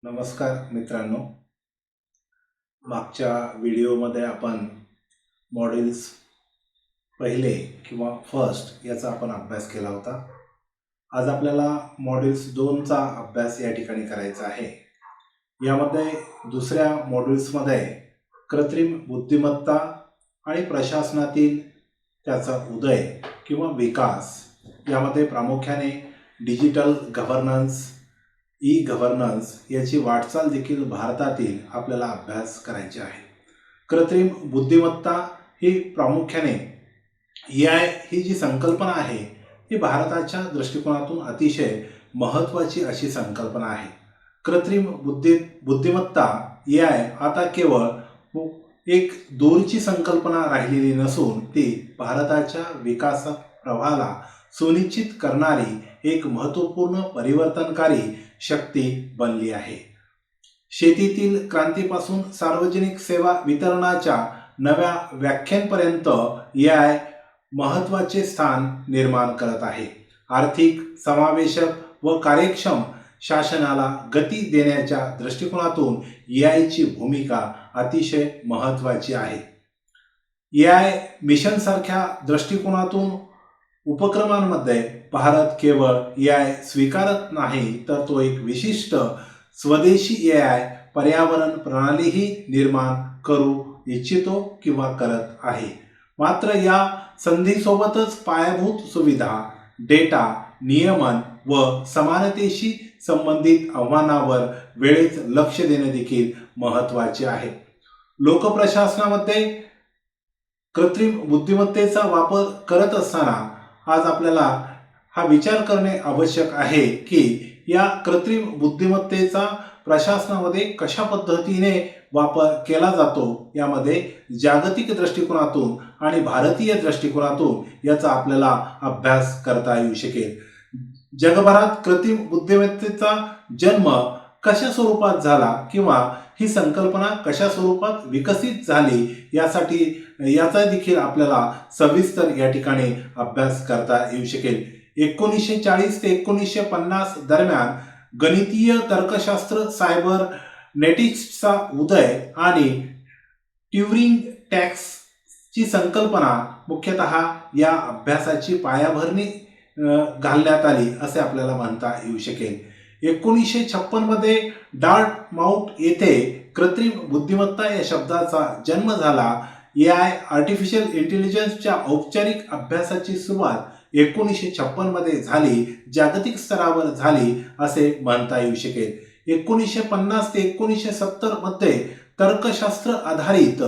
नमस्कार मित्रांनो. मागच्या व्हिडिओमध्ये आपण मॉड्यूल्स पहिले किंवा फर्स्ट याचा आपण अभ्यास केला होता. आज आपल्याला मॉड्यूल्स 2चा अभ्यास या ठिकाणी करायचा आहे. यामध्ये दुसऱ्या मॉड्यूल्समध्ये कृत्रिम बुद्धिमत्ता आणि प्रशासनातील त्याचा उदय किंवा विकास यामध्ये प्रामुख्याने डिजिटल गव्हर्नन्स, ई गव्हर्नन्स याची वाटचाल देखील भारतातील आपल्याला अभ्यास करायची आहे. कृत्रिम बुद्धिमत्ता ही प्रामुख्याने AI ही जी संकल्पना आहे ही भारताच्या दृष्टिकोनातून अतिशय महत्त्वाची अशी संकल्पना आहे. कृत्रिम बुद्धिमत्ता AI आता केवळ एक दूरची संकल्पना राहिलेली नसून ती भारताच्या विकास प्रवाहाला सुनिश्चित करणारी एक महत्त्वपूर्ण परिवर्तनकारी शक्ती बनली आहे. शेतीतील क्रांतीपासून सार्वजनिक सेवा वितरणाच्या नव्या व्याख्यांपर्यंत AI महत्त्वाचे स्थान निर्माण करत आहे. आर्थिक समावेशक व कार्यक्षम शासनाला गती देण्याच्या दृष्टिकोनातून AI ची भूमिका अतिशय महत्त्वाची आहे. AI मिशन सारख्या दृष्टिकोनातून उपक्रमांमध्ये भारत केवळ AI स्वीकारत नाही तर तो एक विशिष्ट स्वदेशी AI पर्यावरण प्रणालीही निर्माण करू इच्छितो किंवा करत आहे. मात्र या संधीसोबतच पायाभूत सुविधा, डेटा, नियमन व समानतेशी संबंधित आव्हानांवर वेळेत लक्ष देणे देखील महत्त्वाचे आहे. लोकप्रशासनामध्ये कृत्रिम बुद्धिमत्तेचा वापर करत असताना आज आपल्याला हा विचार करणे आवश्यक आहे की या कृत्रिम बुद्धिमत्तेचा प्रशासनामध्ये कशा पद्धतीने वापर केला जातो. यामध्ये जागतिक दृष्टिकोनातून आणि भारतीय दृष्टिकोनातून याचा आपल्याला अभ्यास करता येऊ शकेल. जगभरात कृत्रिम बुद्धिमत्तेचा जन्म कशा स्वरूपात झाला किंवा ही संकल्पना कशा स्वरूपात विकसित झाली याचा देखील आपल्याला सविस्तर या ठिकाणी अभ्यास करता येऊ शकेल. 1940 ते 1950 दरम्यान गणितीय तर्कशास्त्र, सायबर नेटिक्सचा उदय आणि ट्युरिंग टेस्टची संकल्पना मुख्यतः या अभ्यासाची पायाभरणी घालण्यात आली असे आपल्याला म्हणता येऊ शकेल. 1956 मध्ये डार्टमाउथ येथे कृत्रिम बुद्धिमत्ता या शब्दाचा जन्म झाला. AI आर्टिफिशियल इंटेलिजन्सच्या औपचारिक अभ्यासाची सुरुवात 1956 मध्ये झाली, जागतिक स्तरावर झाली असे म्हणता येऊ शकेल. 1950 ते 1970 मध्ये तर्कशास्त्र आधारित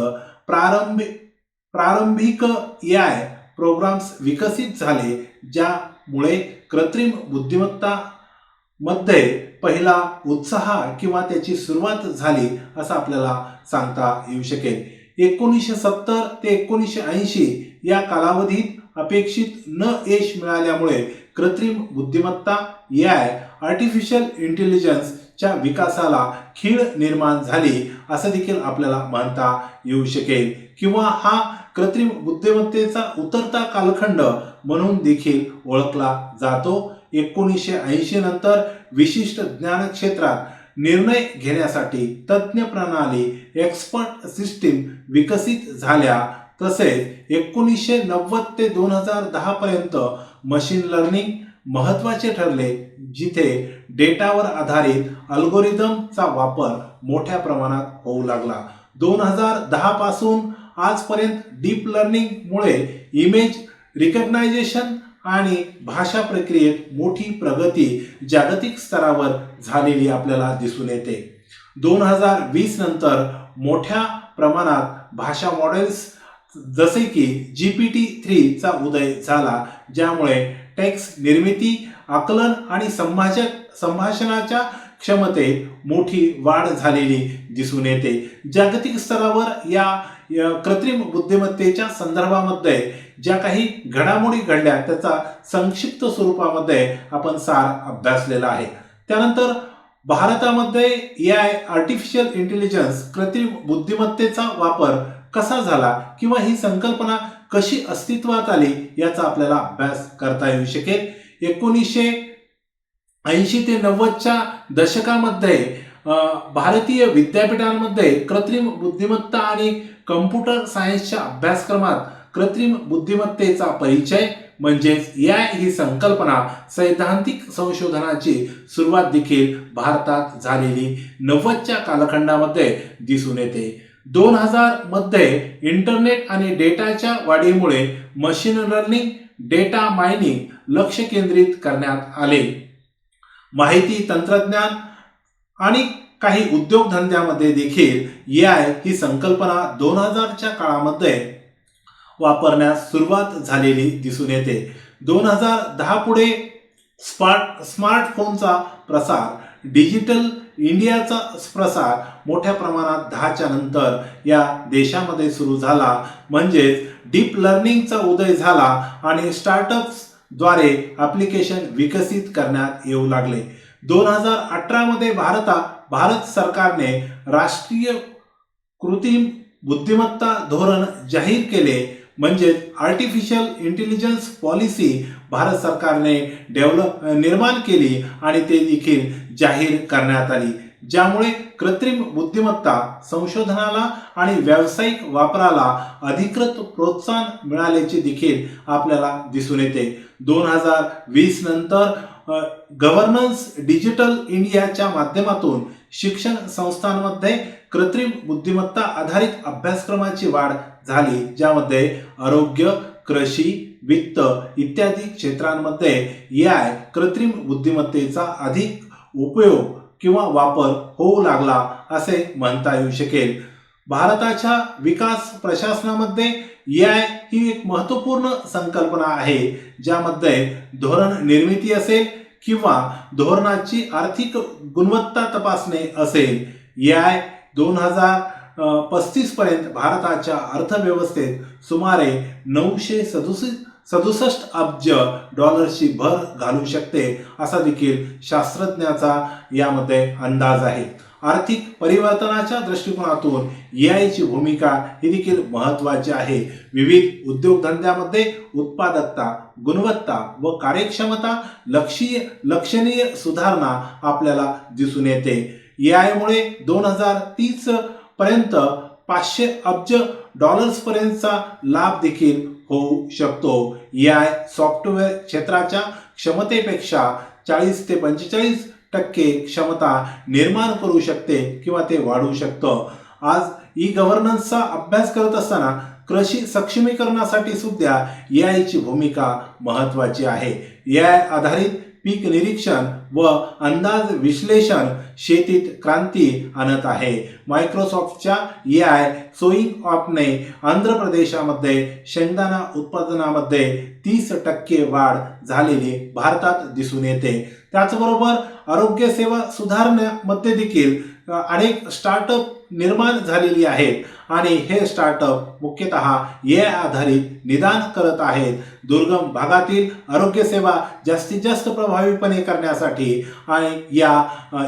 प्रारंभिक AI प्रोग्राम्स विकसित झाले, ज्यामुळे कृत्रिम बुद्धिमत्ता मध्ये पहिला उत्साह किंवा त्याची सुरुवात झाली असं आपल्याला सांगता येऊ शकेल. 1970 ते 1980 या कालावधीत अपेक्षित यश मिळाल्यामुळे कृत्रिम बुद्धिमत्ता AI आर्टिफिशियल इंटेलिजन्सच्या विकासाला खीळ निर्माण झाली असं देखील आपल्याला म्हणता येऊ शकेल किंवा हा कृत्रिम बुद्धिमत्तेचा उतरता कालखंड म्हणून देखील ओळखला जातो. 1980 नंतर विशिष्ट ज्ञान क्षेत्रात निर्णय घेण्यासाठी तज्ञ प्रणाली, एक्सपर्ट सिस्टीम विकसित झाल्या. तसेच 1990 ते 2010 पर्यंत मशीन लर्निंग महत्त्वाचे ठरले, जिथे डेटावर आधारित अल्गोरिदमचा वापर मोठ्या प्रमाणात होऊ लागला. 2010 पासून आजपर्यंत डीप लर्निंगमुळे इमेज रिकग्नायझेशन आणि भाषा प्रक्रियेत मोठी प्रगती जागतिक स्तरावर झालेली आपल्याला दिसून येते. 2020 नंतर मोठ्या प्रमाणात भाषा मॉडेल्स जसे की GPT-3 चा उदय झाला, ज्यामुळे टेक्स्ट निर्मिती, आकलन आणि संभाषणाच्या क्षमतेत मोठी वाढ झालेली दिसून येते. जागतिक स्तरावर या कृत्रिम बुद्धिमत्तेच्या संदर्भामध्ये ज्या काही घडामोडी घडल्या त्याचा संक्षिप्त स्वरूपामध्ये आपण सार अभ्यासलेला आहे. त्यानंतर भारतामध्ये AI आर्टिफिशियल इंटेलिजन्स कृत्रिम बुद्धिमत्तेचा वापर कसा झाला किंवा ही संकल्पना कशी अस्तित्वात आली याचा आपल्याला अभ्यास करता येऊ शकेल. 1980 ते 90च्या दशकामध्ये भारतीय विद्यापीठांमध्ये कृत्रिम बुद्धिमत्ता आणि कम्प्युटर सायन्सच्या अभ्यासक्रमात कृत्रिम बुद्धिमत्तेचा परिचय म्हणजेच एआय ही संकल्पना सैद्धांतिक संशोधनाची सुरुवात देखील भारतात झालेली 90च्या कालखंडामध्ये दिसून येते. 2000 मध्ये इंटरनेट आणि डेटाच्या वाढीमुळे मशीन लर्निंग, डेटा मायनिंग लक्ष केंद्रित करण्यात आले. माहिती तंत्रज्ञान आणि काही उद्योगधंद्यामध्ये देखील एआय ही संकल्पना 2000च्या काळामध्ये वापरण्यास सुरुवात झालेली दिसून येते. 2010 पुढे स्मार्टफोनचा प्रसार, डिजिटल इंडियाचा प्रसार मोठ्या प्रमाणात 10च्या नंतर या देशामध्ये सुरू झाला. म्हणजेच डीप लर्निंगचा उदय झाला आणि स्टार्टअप्सद्वारे ॲप्लिकेशन विकसित करण्यात येऊ लागले. 2018 मध्ये भारत सरकारने राष्ट्रीय कृत्रिम बुद्धिमत्ता धोरण जाहीर केले. म्हणजे आर्टिफिशियल इंटेलिजन्स पॉलिसी भारत सरकारने निर्माण केली आणि ते देखील जाहीर करण्यात आली, ज्यामुळे कृत्रिम बुद्धिमत्ता संशोधनाला आणि व्यावसायिक वापराला अधिकृत प्रोत्साहन मिळाल्याचे देखील आपल्याला दिसून येते. 2020 नंतर गव्हर्नन्स डिजिटल इंडियाच्या माध्यमातून शिक्षण संस्थांमध्ये कृत्रिम बुद्धिमत्ता आधारित अभ्यासक्रमाची वाढ झाली, ज्यामध्ये आरोग्य, कृषी, वित्त इत्यादी क्षेत्रांमध्ये एआय कृत्रिम बुद्धिमत्तेचा अधिक उपयोग किंवा वापर होऊ लागला असे म्हणता येऊ शकेल. भारताच्या विकास प्रशासनामध्ये एआय ही एक महत्त्वपूर्ण संकल्पना आहे, ज्यामध्ये धोरण निर्मिती असेल किंवा धोरणाची आर्थिक गुणवत्ता तपासणे असेल. एआय 2035 पर्यंत भारताच्या अर्थव्यवस्थेत सुमारे 967 अब्ज डॉलर्सची भर घालू शकते असा देखील शास्त्रज्ञाचा यामध्ये अंदाज आहे. आर्थिक परिवर्तनाच्या दृष्टिकोनातून एआयची भूमिका ही देखील महत्त्वाची आहे. विविध उद्योगधंद्यामध्ये उत्पादकता, गुणवत्ता व कार्यक्षमता लक्षणीय सुधारणा आपल्याला दिसून येते. एआयमुळे 2030 पर्यंत 500 अब्ज डॉलर्स पर्यंतचा लाभ देखील होऊ शकतो. एआय सॉफ्टवेअर क्षेत्राच्या क्षमतेपेक्षा 40 ते 45% क्षमता निर्माण करू शकते किंवा ते वाढवू शकतं. आज ई गव्हर्नन्सचा अभ्यास करत असताना कृषी सक्षमीकरणासाठी सुद्धा एआयची भूमिका महत्त्वाची आहे. एआय आधारित पीक निरीक्षण व अंदाज विश्लेषण शेतीत क्रांती आणत आहे. मायक्रोसॉफ्टच्या एआय सोईंग ऑपने आंध्र प्रदेशामध्ये शेंगदाणा उत्पादनामध्ये 30% वाढ झालेली भारतात दिसून येते. त्याचबरोबर आरोग्य सेवा सुधारण्यामध्ये देखील अनेक स्टार्टअप निर्माण झालेली आहेत आणि हे स्टार्टअप मुख्यतः एआय आधारित निदान करत आहेत. दुर्गम भागातील आरोग्य सेवा जास्तीत जास्त प्रभावीपणे करण्यासाठी आणि या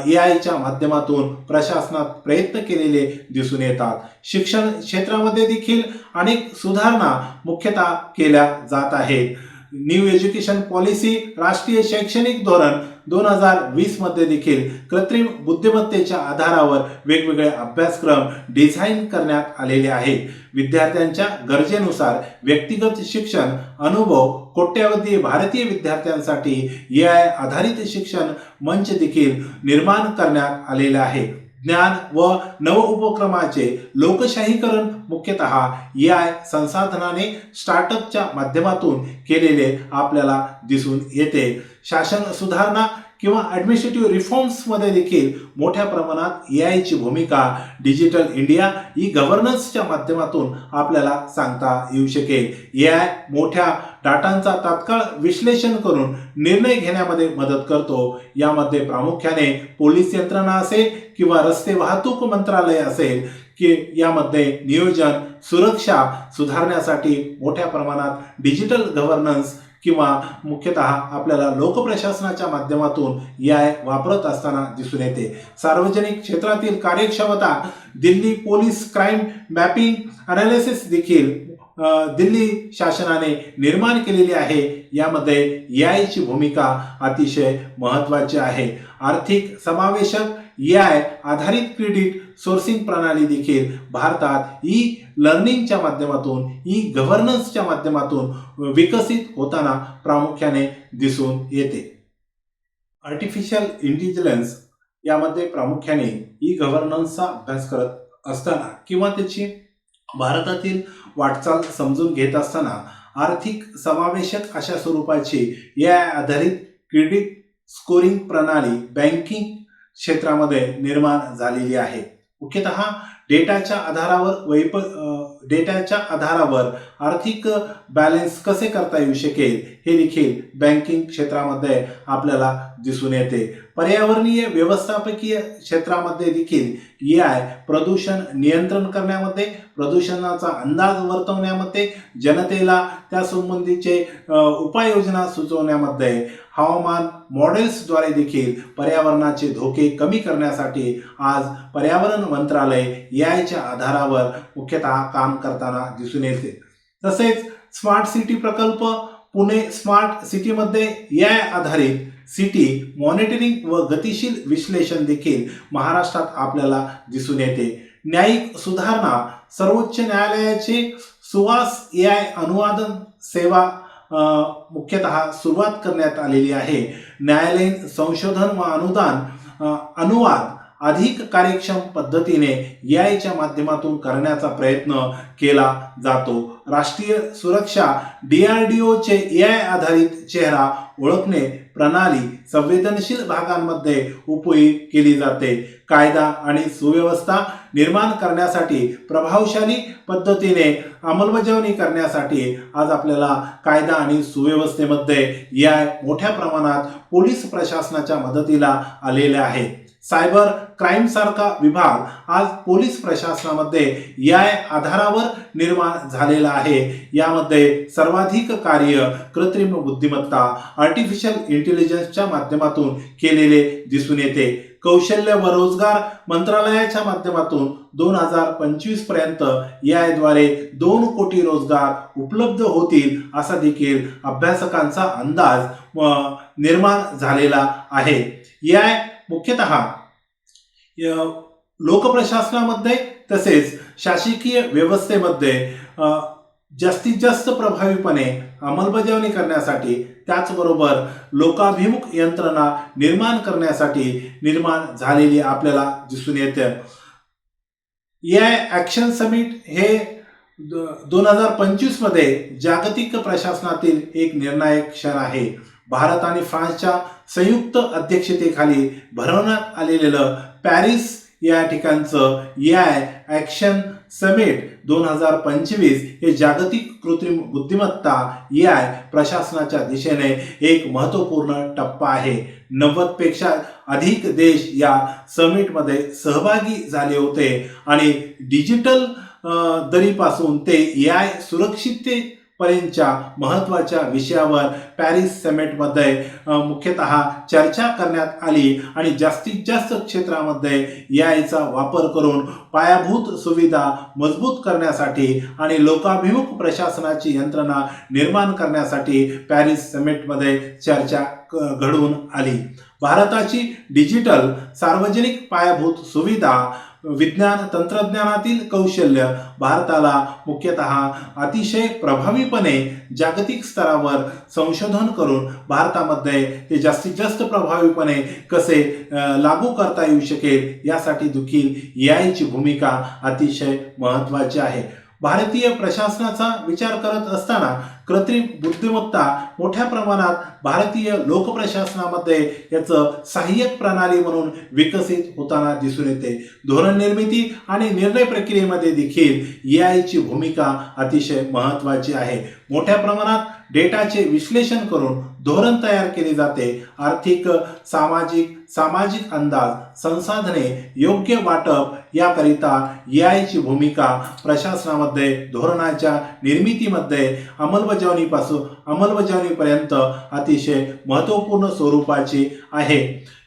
एआयच्या माध्यमातून प्रशासनात प्रयत्न केलेले दिसून येतात. शिक्षण क्षेत्रामध्ये देखील अनेक सुधारणा मुख्यतः केल्या जात आहेत. न्यू एज्युकेशन पॉलिसी, राष्ट्रीय शैक्षणिक धोरण 2020 मध्ये देखील कृत्रिम बुद्धिमत्तेच्या आधारावर वेगवेगळे अभ्यासक्रम डिझाईन करण्यात आलेले आहेत. विद्यार्थ्यांच्या गरजेनुसार व्यक्तिगत शिक्षण अनुभव कोट्यावधी भारतीय विद्यार्थ्यांसाठी एआय आधारित शिक्षण मंच देखील निर्माण करण्यात आलेले आहे. ज्ञान व नव उपक्रमाचे लोकशाहीकरण मुख्यतः एआय संसाधनाने स्टार्टअपच्या माध्यमातून केलेले आपल्याला दिसून येते. शासन सुधारणा किंवा ॲडमिनिस्ट्रेटिव्ह रिफॉर्म्समध्ये देखील मोठ्या प्रमाणात एआयची भूमिका डिजिटल इंडिया ई गव्हर्नन्सच्या माध्यमातून आपल्याला सांगता येऊ शकेल. एआय मोठ्या डाटांचा तात्काळ विश्लेषण करून निर्णय घेण्यामध्ये मदत करतो. यामध्ये प्रामुख्याने पोलीस यंत्रणा असेल किंवा रस्ते वाहतूक मंत्रालय असेल की यामध्ये नियोजन, सुरक्षा सुधारण्यासाठी मोठ्या प्रमाणात डिजिटल गव्हर्नन्स किंवा मुख्यतः आपल्याला लोकप्रशासनाच्या माध्यमातून एआय वापरत असताना दिसून येते. सार्वजनिक क्षेत्रातील कार्यक्षमता, Delhi police crime mapping analysis देखील दिल्ली शासनाने निर्माण केलेली आहे. यामध्ये एआयची भूमिका अतिशय महत्त्वाची आहे. आर्थिक समावेशक AI आधारित क्रेडिट सोर्सिंग प्रणाली देखील भारतात ई लर्निंगच्या माध्यमातून, ई गव्हर्नन्सच्या माध्यमातून विकसित होताना प्रामुख्याने दिसून येते. आर्टिफिशियल इंटेलिजन्स यामध्ये प्रामुख्याने ई गव्हर्नन्सचा अभ्यास करत असताना किंवा त्याची भारतातील वाटचाल समजून घेत असताना आर्थिक समावेशक अशा स्वरूपाची AI आधारित क्रेडिट स्कोरिंग प्रणाली बँकिंग क्षेत्रामध्ये निर्माण झालेली आहे. मुख्यतः डेटाच्या आधारावर आर्थिक बॅलन्स कसे करता येऊ शकेल हे देखील बँकिंग क्षेत्रामध्ये आपल्याला दिसून येते. पर्यावरणीय व्यवस्थापकीय क्षेत्रामध्ये देखील AI प्रदूषण नियंत्रण करण्यामध्ये, प्रदूषणाचा अंदाज वर्तवण्यामध्ये, जनतेला त्या संबंधीचे उपाययोजना सुचवण्यामध्ये, हवामान मॉडेल्सद्वारे देखील पर्यावरणाचे धोके कमी करण्यासाठी आज पर्यावरण मंत्रालय AIच्या आधारावर मुख्यतः काम करताना दिसून येते. तसेच स्मार्ट सिटी प्रकल्प, पुणे स्मार्ट सिटीमध्ये AI आधारित सिटी मॉनिटरिंग व गतिशील विश्लेषण देखील महाराष्ट्रात आपल्याला दिसून येते. न्यायिक सुधारणा, सर्वोच्च न्यायालयाचे सुवास AI अनुवादन सेवा मुख्यतः सुरुवात करण्यात आलेली आहे. न्यायालयीन संशोधन व अनुवाद अधिक कार्यक्षम पद्धतीने AIच्या माध्यमातून करण्याचा प्रयत्न केला जातो. राष्ट्रीय सुरक्षा, DRDOचे AI आधारित चेहरा ओळखणे प्रणाली संवेदनशील भागांमध्ये उपयोग केली जाते. कायदा आणि सुव्यवस्था निर्माण करण्यासाठी, प्रभावशाली पद्धतीने अंमलबजावणी करण्यासाठी आज आपल्याला कायदा आणि सुव्यवस्थेमध्ये AI मोठ्या प्रमाणात पोलीस प्रशासनाच्या मदतीला आलेले आहे. सायबर क्राईम सारखा विभाग आज पोलीस प्रशासनामध्ये AI आधारावर निर्माण झालेला आहे. यामध्ये सर्वाधिक कार्य कृत्रिम बुद्धिमत्ता, आर्टिफिशियल इंटेलिजन्सच्या माध्यमातून केलेले दिसून येते. कौशल्य व रोजगार मंत्रालयाच्या माध्यमातून 2025 पर्यंत AI द्वारे 2 कोटी रोजगार उपलब्ध होतील असा देखील अभ्यासकांचा अंदाज निर्माण झालेला आहे. AI मुख्यतः लोकप्रशासनामध्ये तसेच शासकीय व्यवस्थेमध्ये जास्तीत जास्त प्रभावीपणे अंमलबजावणी करण्यासाठी, त्याचबरोबर लोकाभिमुख यंत्रणा निर्माण करण्यासाठी निर्माण झालेली आपल्याला दिसून येते. AI ॲक्शन समिट हे 2025 मध्ये जागतिक प्रशासनातील एक निर्णायक क्षण आहे. भारत आणि फ्रान्सच्या संयुक्त अध्यक्षतेखाली भरवण्यात आलेलं पॅरिस या ठिकाणचं AI ॲक्शन समिट 2025 हे जागतिक कृत्रिम बुद्धिमत्ता AI प्रशासनाच्या दिशेने एक महत्त्वपूर्ण टप्पा आहे. 90 पेक्षा अधिक देश या समिटमध्ये सहभागी झाले होते आणि डिजिटल दरीपासून ते AI सुरक्षिततेपर्यंतच्या महत्त्वाच्या विषयावर पॅरिस समिटमध्ये मुख्यतः चर्चा करण्यात आली आणि जास्तीत जास्त क्षेत्रामध्ये AIचा वापर करून पायाभूत सुविधा मजबूत करण्यासाठी आणि लोकाभिमुख प्रशासनाची यंत्रणा निर्माण करण्यासाठी पॅरिस समिटमध्ये चर्चा घडवून आली. भारताची डिजिटल सार्वजनिक पायाभूत सुविधा, विज्ञान तंत्रज्ञानातील कौशल्य भारताला मुख्यतः अतिशय प्रभावीपणे जागतिक स्तरावर संशोधन करून भारतामध्ये ते जास्तीत जास्त प्रभावीपणे कसे लागू करता येऊ शकेल यासाठी देखील AIची भूमिका अतिशय महत्त्वाची आहे. भारतीय प्रशासनाचा विचार करत असताना कृत्रिम बुद्धिमत्ता मोठ्या प्रमाणात भारतीय लोकप्रशासनामध्ये याचं सहाय्यक प्रणाली म्हणून विकसित होताना दिसून येते. धोरण निर्मिती आणि निर्णय प्रक्रियेमध्ये देखील AIची भूमिका अतिशय महत्त्वाची आहे. मोठ्या प्रमाणात डेटाचे विश्लेषण करून धोरण तयार केले जाते. आर्थिक, सामाजिक अंदाज, संसाधने योग्य वाटप याकरिता AIची भूमिका प्रशासनामध्ये धोरणाच्या निर्मितीमध्ये अंमलबजावणीपर्यंत अतिशय महत्त्वपूर्ण स्वरूपाची आहे.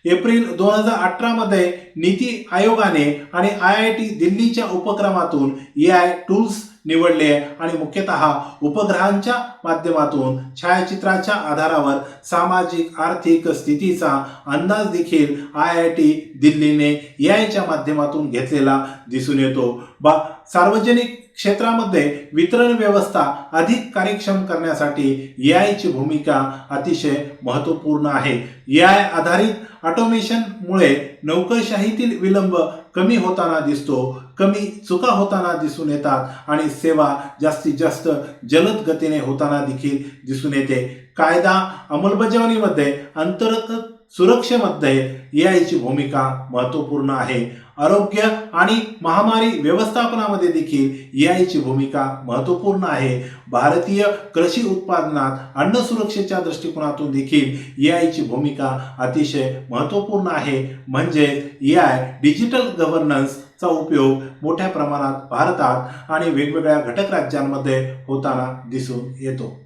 एप्रिल 2018 मध्ये नीती आयोगाने आणि IIT दिल्लीच्या उपक्रमातून AI टूल्स निवडले आणि मुख्यतः उपग्रहांच्या माध्यमातून छायाचित्राच्या आधारावर सामाजिक आर्थिक स्थितीचा अंदाज देखील देखील IIT दिल्लीने AIच्या माध्यमातून घेतलेला दिसून येतो. सार्वजनिक क्षेत्रामध्ये वितरण व्यवस्था अधिक कार्यक्षम करण्यासाठी AIची भूमिका अतिशय महत्त्वपूर्ण आहे. AI आधारित ऑटोमेशनमुळे नोकरशाहीतील विलंब कमी होताना दिसतो, कमी चुका होताना दिसून येतात आणि सेवा जास्तीत जास्त जलद गतीने होताना देखील दिसून येते. कायदा अंमलबजावणीमध्ये अंतर्गत सुरक्षेमध्ये AIची भूमिका महत्त्वपूर्ण आहे. आरोग्य आणि महामारी व्यवस्थापनामध्ये देखील AIची भूमिका महत्त्वपूर्ण आहे. भारतीय कृषी उत्पादनात अन्न सुरक्षेच्या दृष्टिकोनातून देखील AIची भूमिका अतिशय महत्त्वपूर्ण आहे. म्हणजे AI डिजिटल गव्हर्नन्सचा उपयोग मोठ्या प्रमाणात भारतात आणि वेगवेगळ्या घटक राज्यांमध्ये होताना दिसून येतो.